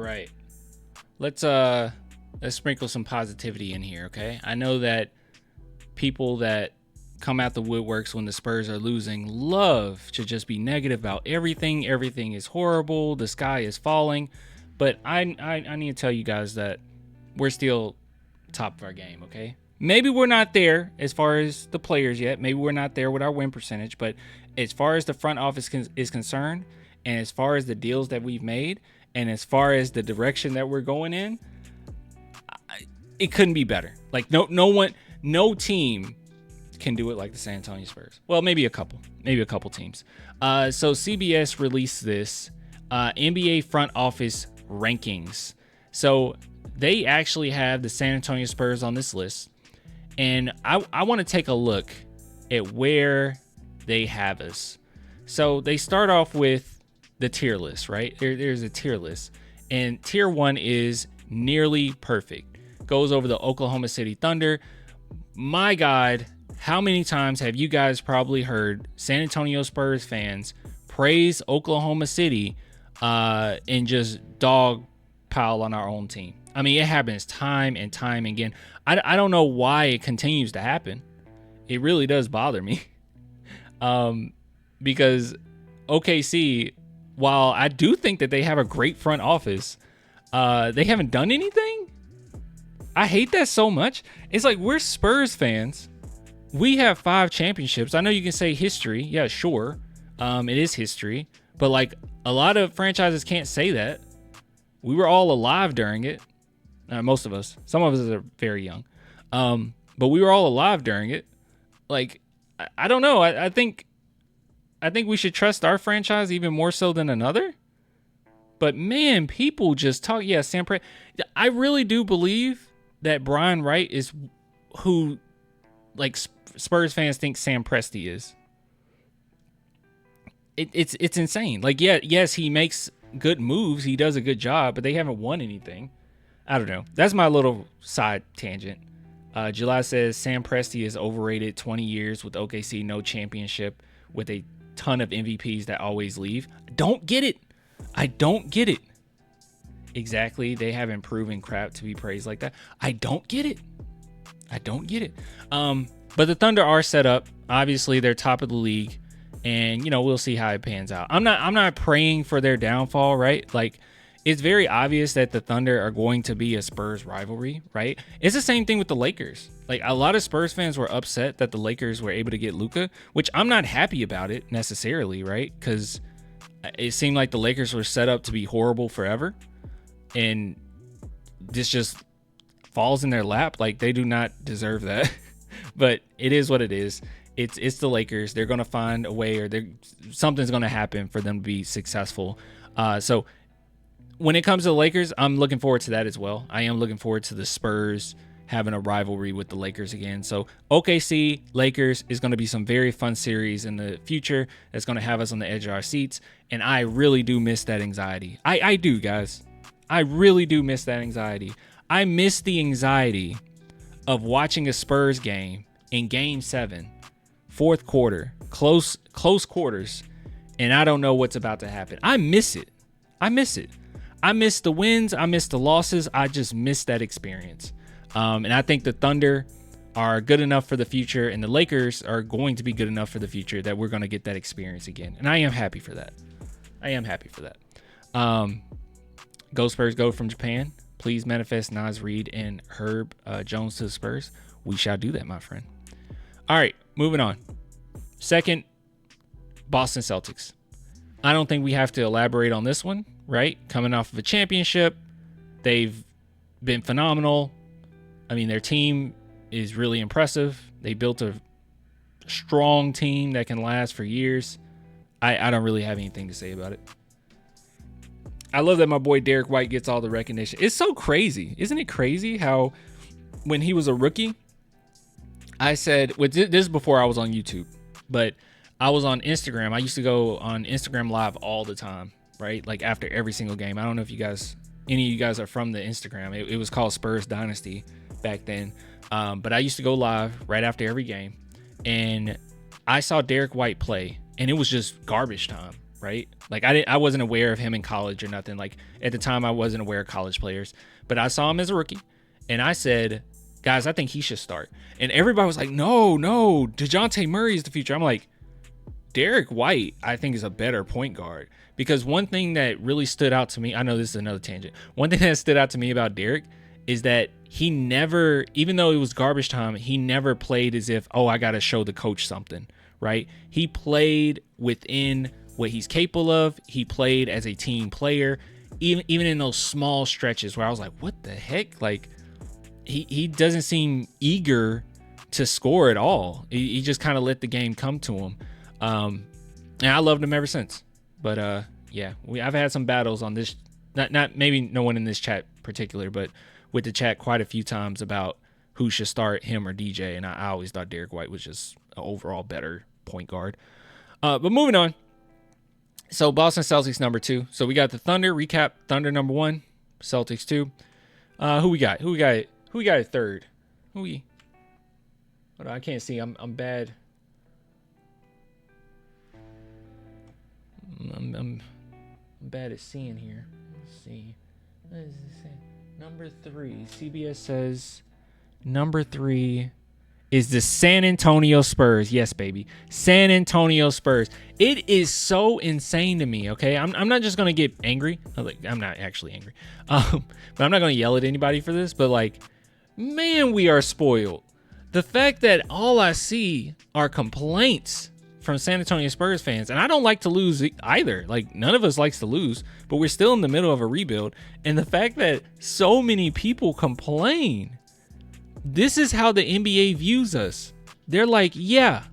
right. Let's sprinkle some positivity in here, okay? I know that people that come out the woodworks when the Spurs are losing love to just be negative about everything. Everything is horrible. The sky is falling. But I need to tell you guys that we're still top of our game, okay? Maybe we're not there as far as the players yet. Maybe we're not there with our win percentage. But as far as the front office is concerned, and as far as the deals that we've made, and as far as the direction that we're going in, it couldn't be better. Like no team can do it like the San Antonio Spurs. Well, maybe a couple teams. So CBS released this NBA front office rankings. So they actually have the San Antonio Spurs on this list, and I want to take a look at where they have us. So they start off with the tier list, right? There's a tier list, and tier 1 is nearly perfect. Goes over the Oklahoma City Thunder. My God, how many times have you guys probably heard San Antonio Spurs fans praise Oklahoma City and just dog pile on our own team? I mean, it happens time and time again. I don't know why it continues to happen. It really does bother me. Because OKC, while I do think that they have a great front office, they haven't done anything. I hate that so much. It's like, we're Spurs fans. We have 5 championships. I know you can say history. Yeah, sure. It is history. But like, a lot of franchises can't say that. We were all alive during it. Most of us. Some of us are very young. But we were all alive during it. Like, I don't know. I think we should trust our franchise even more so than another. But man, people just talk. Yeah, Sam Presti. I really do believe that Brian Wright is who, like, Spurs fans think Sam Presti is. It's insane. Like, yes, he makes good moves. He does a good job, but they haven't won anything. I don't know. That's my little side tangent. July says Sam Presti is overrated. 20 years with OKC, no championship, with a ton of MVPs that always leave. Don't get it. I don't get it. Exactly. They haven't proven crap to be praised like that. I don't get it. But the Thunder are set up. Obviously, they're top of the league, and we'll see how it pans out. I'm not praying for their downfall, right? Like, it's very obvious that the Thunder are going to be a Spurs rivalry, right? It's the same thing with the Lakers. Like, a lot of Spurs fans were upset that the Lakers were able to get Luka, which I'm not happy about it necessarily, right? Because it seemed like the Lakers were set up to be horrible forever, and this just falls in their lap. Like, they do not deserve that. But it is what it is. It's the Lakers. They're going to find a way, or something's going to happen for them to be successful. So when it comes to the Lakers, I'm looking forward to that as well. I am looking forward to the Spurs having a rivalry with the Lakers again. So OKC Lakers is going to be some very fun series in the future that's going to have us on the edge of our seats. And I really do miss that anxiety. I do, guys. I really do miss that anxiety. I miss the anxiety of watching a Spurs game in Game 7, fourth quarter, close quarters, and I don't know what's about to happen. I miss it. I miss the wins. I miss the losses. I just miss that experience. And I think the Thunder are good enough for the future, and the Lakers are going to be good enough for the future that we're going to get that experience again. And I am happy for that. Go Spurs, go from Japan. Please manifest Naz Reid and Herb Jones to the Spurs. We shall do that, my friend. All right, moving on. Second, Boston Celtics. I don't think we have to elaborate on this one, right? Coming off of a championship, they've been phenomenal. I mean, their team is really impressive. They built a strong team that can last for years. I don't really have anything to say about it. I love that my boy Derek White gets all the recognition. It's so crazy. Isn't it crazy how when he was a rookie, I said, this is before I was on YouTube, but I was on Instagram. I used to go on Instagram Live all the time, right? Like after every single game. I don't know if any of you guys are from the Instagram. It was called Spurs Dynasty back then. But I used to go live right after every game, and I saw Derek White play, and it was just garbage time. right? Like I wasn't aware of him in college or nothing. Like at the time I wasn't aware of college players, but I saw him as a rookie and I said, guys, I think he should start. And everybody was like, no, DeJounte Murray is the future. I'm like, Derek White, I think, is a better point guard, because one thing that really stood out to me, I know this is another tangent. One thing that stood out to me about Derek is that he never, even though it was garbage time, he never played as if, oh, I got to show the coach something, right? He played within what he's capable of. He played as a team player, even in those small stretches where I was like, what the heck? Like, he doesn't seem eager to score at all. He just kind of let the game come to him. And I loved him ever since. But yeah, I've had some battles on this, not maybe no one in this chat particular, but with the chat quite a few times about who should start, him or DJ. And I always thought Derek White was just an overall better point guard. But moving on. So Boston Celtics number 2. So we got the Thunder recap. Thunder number 1, Celtics 2. Who we got? Who we got at third? Hold on, I can't see. I'm bad. I'm bad at seeing here. Let's see. What does it say? Number 3. CBS says number 3 is the San Antonio Spurs. Yes, baby. San Antonio Spurs. It is so insane to me, okay? I'm not just going to get angry. I'm not actually angry. But I'm not going to yell at anybody for this. But, like, man, we are spoiled. The fact that all I see are complaints from San Antonio Spurs fans, and I don't like to lose either. Like, none of us likes to lose, but we're still in the middle of a rebuild. And the fact that so many people complain, this is how the NBA views us. They're like, yeah,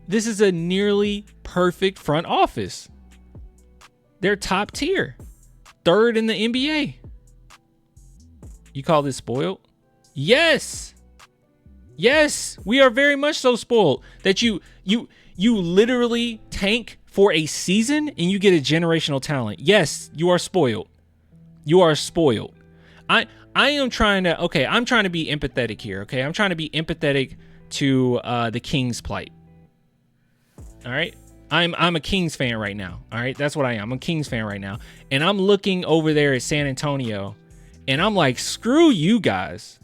this is a nearly perfect front office. They're top tier, 3rd in the NBA. You call this spoiled? Yes, we are very much so spoiled that you literally tank for a season and you get a generational talent. Yes, you are spoiled. I'm trying to be empathetic here, okay? I'm trying to be empathetic to the Kings' plight. All right? I'm a Kings fan right now. All right? That's what I am. I'm a Kings fan right now. And I'm looking over there at San Antonio and I'm like, screw you guys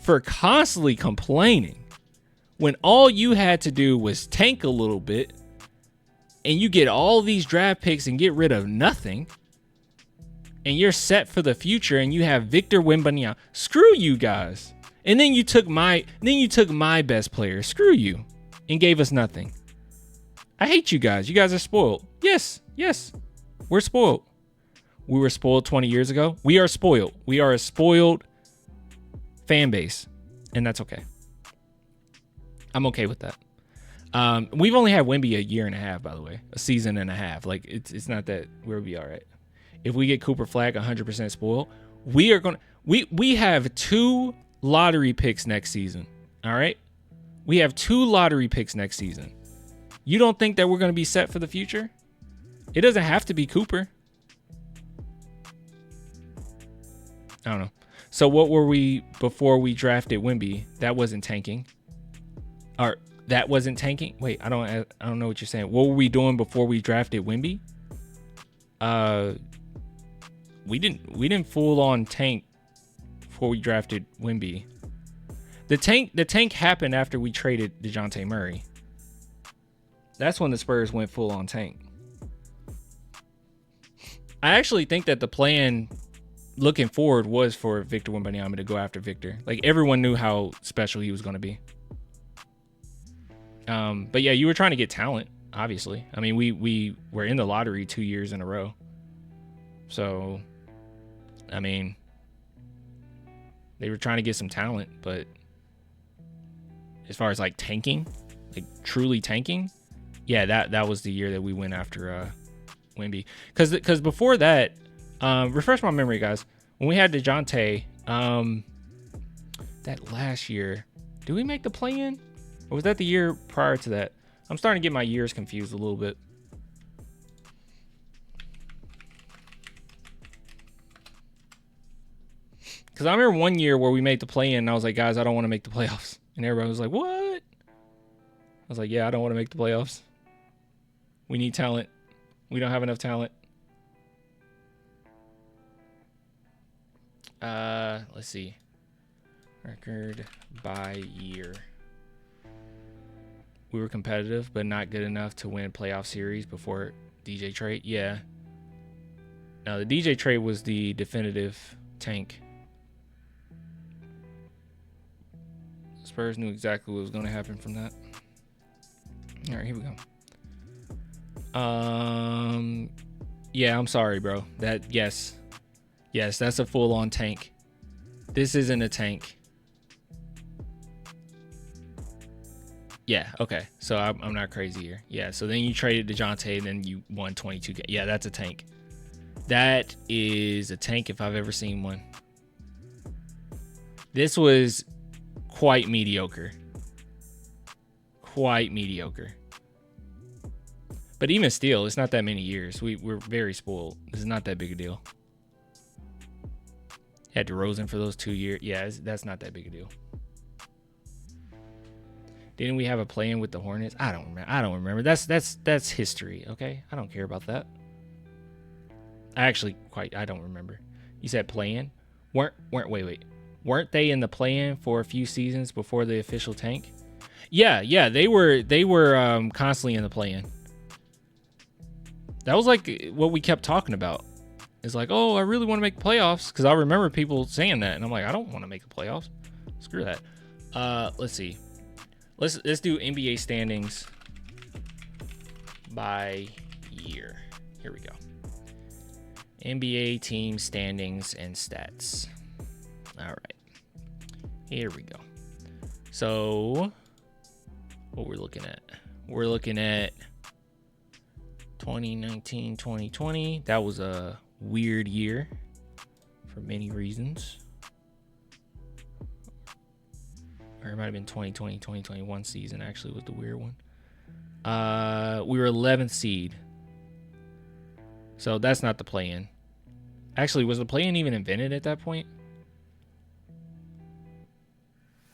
for constantly complaining when all you had to do was tank a little bit and you get all these draft picks and get rid of nothing. And you're set for the future, and you have Victor Wembanyama. Screw you guys. And then you took my best player. Screw you. And gave us nothing. I hate you guys. You guys are spoiled. Yes. We're spoiled. We were spoiled 20 years ago. We are spoiled. We are a spoiled fan base. And that's okay. I'm okay with that. We've only had Wemby a year and a half, by the way. A season and a half. Like, it's not that we'll be all right. If we get Cooper Flag 100% spoiled, we have 2 lottery picks next season. All right? We have 2 lottery picks next season. You don't think that we're going to be set for the future? It doesn't have to be Cooper. I don't know. So what were we before we drafted Wemby? That wasn't tanking. Or that wasn't tanking? Wait, I don't know what you're saying. What were we doing before we drafted Wemby? We didn't full on tank before we drafted Wemby. The tank happened after we traded DeJounte Murray. That's when the Spurs went full on tank. I actually think that the plan looking forward was for Victor Wembanyama to go after Victor. Like, everyone knew how special he was going to be. But yeah, you were trying to get talent, obviously. I mean, we were in the lottery 2 years in a row. So, I mean, they were trying to get some talent, but as far as like tanking, like truly tanking, yeah, that was the year that we went after Wemby. Because before that, refresh my memory, guys. When we had DeJounte, that last year, did we make the play-in? Or was that the year prior to that? I'm starting to get my years confused a little bit. Because I remember one year where we made the play-in, and I was like, guys, I don't want to make the playoffs. And everybody was like, what? I was like, yeah, I don't want to make the playoffs. We need talent. We don't have enough talent. Let's see. Record by year. We were competitive, but not good enough to win a playoff series before DJ trade. Yeah. Now, the DJ trade was the definitive tank. Spurs knew exactly what was going to happen from that. All right, here we go. Yeah, I'm sorry, bro. Yes, that's a full-on tank. This isn't a tank. Yeah, okay. So I'm not crazy here. Yeah, so then you traded DeJounte, and then you won 22 games. Yeah, that's a tank. That is a tank if I've ever seen one. This was quite mediocre. Quite mediocre. But even still, it's not that many years. We're very spoiled. This is not that big a deal. Had DeRozan for those 2 years. Yeah, that's not that big a deal. Didn't we have a play-in with the Hornets? I don't remember. That's history, okay? I don't care about that. I don't remember. You said play-in? Wait. Weren't they in the play-in for a few seasons before the official tank? Yeah, they were constantly in the play-in. That was like what we kept talking about. It's like, oh, I really want to make the playoffs, because I remember people saying that, and I'm like, I don't want to make the playoffs. Screw that. Let's see. Let's do NBA standings by year. Here we go. NBA team standings and stats. All right. Here we go. So, what we're looking at? We're looking at 2019, 2020. That was a weird year for many reasons. Or it might have been 2020, 2021 season actually was the weird one. We were 11th seed. So that's not the play-in. Actually, was the play-in even invented at that point?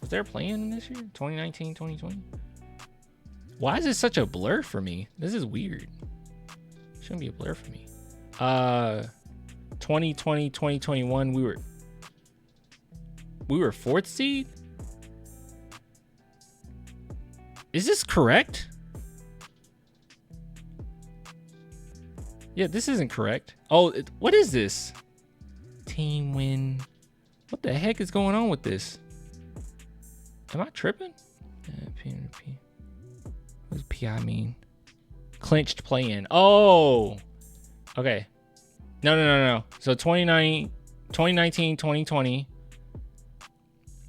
Was there a play-in in this year? 2019, 2020? Why is this such a blur for me? This is weird. Shouldn't be a blur for me. 2020, 2021, we were 4th seed? Is this correct? Yeah, this isn't correct. Oh, what is this? Team win. What the heck is going on with this? Am I tripping? What does PI mean? Clinched play-in. Oh, okay. No. So 2019, 2020,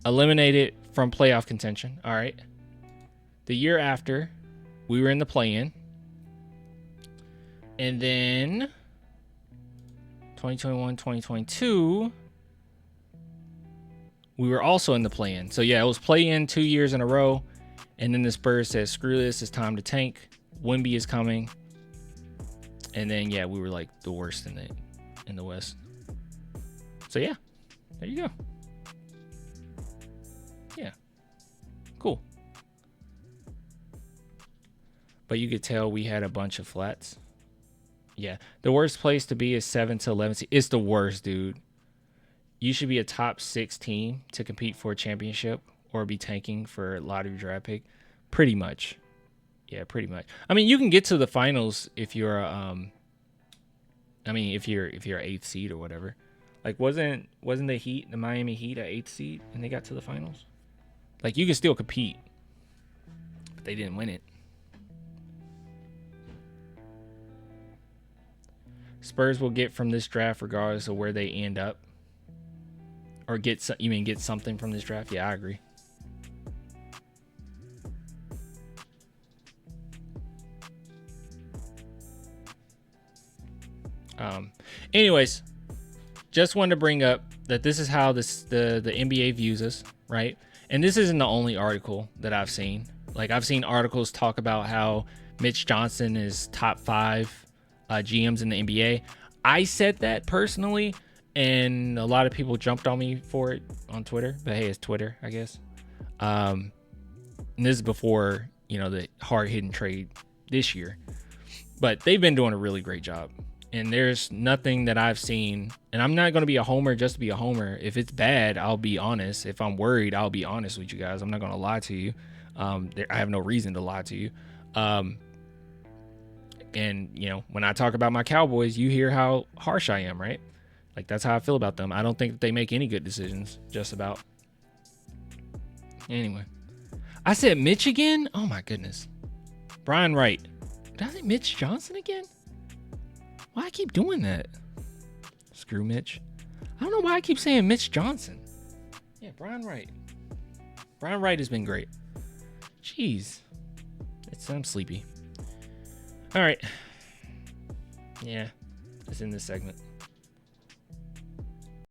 eliminated from playoff contention. All right. The year after, we were in the play-in. And then 2021, 2022, we were also in the play-in. So yeah, it was play-in 2 years in a row. And then the Spurs said, screw this, it's time to tank. Wemby is coming. And then yeah, we were like the worst in the West. So yeah, there you go. Yeah. Cool. But you could tell we had a bunch of flats. Yeah. The worst place to be is 7 to 11. It's the worst, dude. You should be a top 6 team to compete for a championship or be tanking for a lottery draft pick. Pretty much. Yeah, pretty much. I mean, you can get to the finals if you're if you're 8th seed or whatever. Like wasn't the Miami Heat a 8th seed and they got to the finals? Like you can still compete. But they didn't win it. Spurs will get from this draft regardless of where they end up. Or get something from this draft? Yeah, I agree. Anyways, just wanted to bring up that this is how the NBA views us, right? And this isn't the only article that I've seen. Like I've seen articles talk about how Mitch Johnson is top 5 GMs in the NBA. I said that personally, and a lot of people jumped on me for it on Twitter. But hey, it's Twitter, I guess. And this is before the hard-hitting trade this year. But they've been doing a really great job. And there's nothing that I've seen. And I'm not going to be a homer just to be a homer. If it's bad, I'll be honest. If I'm worried, I'll be honest with you guys. I'm not going to lie to you. I have no reason to lie to you. And, you know, when I talk about my Cowboys, you hear how harsh I am, right? Like, that's how I feel about them. I don't think that they make any good decisions, just about. Anyway. I said Mitch again? Oh, my goodness. Brian Wright. Did I say Mitch Johnson again? Why I keep doing that? Screw Mitch. I don't know why I keep saying Mitch Johnson. Yeah, Brian Wright. Brian Wright has been great. Jeez. I'm sleepy. All right. Yeah, that's in this segment.